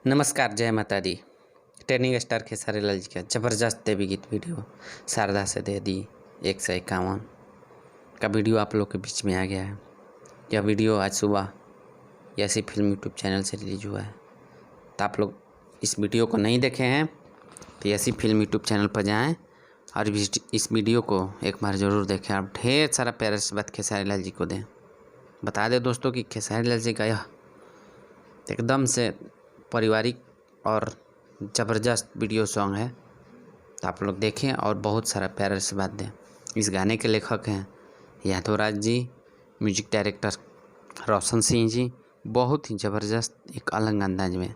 नमस्कार, जय माता दी। ट्रेनिंग स्टार खेसारी लाल जी का ज़बरदस्त देवी गीत वीडियो शारदा से दे दी 151 का वीडियो आप लोग के बीच में आ गया है। यह वीडियो आज सुबह ऐसी फिल्म यूट्यूब चैनल से रिलीज हुआ है। तो आप लोग इस वीडियो को नहीं देखे हैं तो ऐसी फिल्म यूट्यूब चैनल पर जाएं और इस वीडियो को एक बार ज़रूर देखें। आप ढेर सारा प्यार से बात खेसारी लाल जी को दें। बता दें दोस्तों कि खेसारी लाल जी का यह एकदम से पारिवारिक और ज़बरदस्त वीडियो सॉन्ग है। तो आप लोग देखें और बहुत सारा प्यार आशीर्वाद दें। इस गाने के लेखक हैं यादवराज जी, म्यूजिक डायरेक्टर रोशन सिंह जी। बहुत ही ज़बरदस्त एक अलग अंदाज में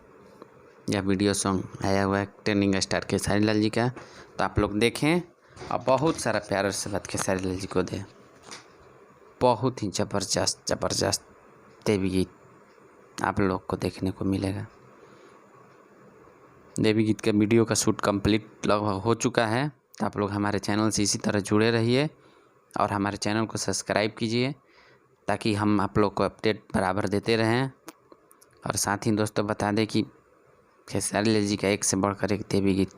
यह वीडियो सॉन्ग आया हुआ है ट्रेंडिंग स्टार खेसारी लाल जी का। तो आप लोग देखें और बहुत सारा प्यार आशीर्वाद खेसारी लाल जी को दें। बहुत ही ज़बरदस्त देवी गीत आप लोग को देखने को मिलेगा। देवी गीत का वीडियो का शूट कंप्लीट लगभग हो चुका है। तो आप लोग हमारे चैनल से इसी तरह जुड़े रहिए और हमारे चैनल को सब्सक्राइब कीजिए ताकि हम आप लोग को अपडेट बराबर देते रहें। और साथ ही दोस्तों बता दें कि खेसारी लाल जी का एक से बढ़कर एक देवी गीत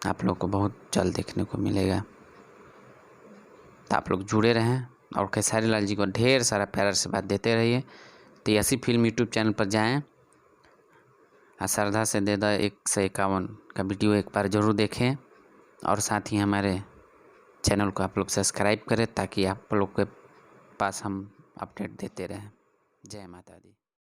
आप लोग को बहुत जल्द देखने को मिलेगा। तो आप लोग जुड़े रहें और खेसारी लाल जी को ढेर सारा प्यार से बात देते रहिए। तो ऐसी फिल्म यूट्यूब चैनल पर जाएं, श्रद्धा से दे दा 151 का वीडियो एक बार ज़रूर देखें और साथ ही हमारे चैनल को आप लोग सब्सक्राइब करें ताकि आप लोग के पास हम अपडेट देते रहें। जय माता दी।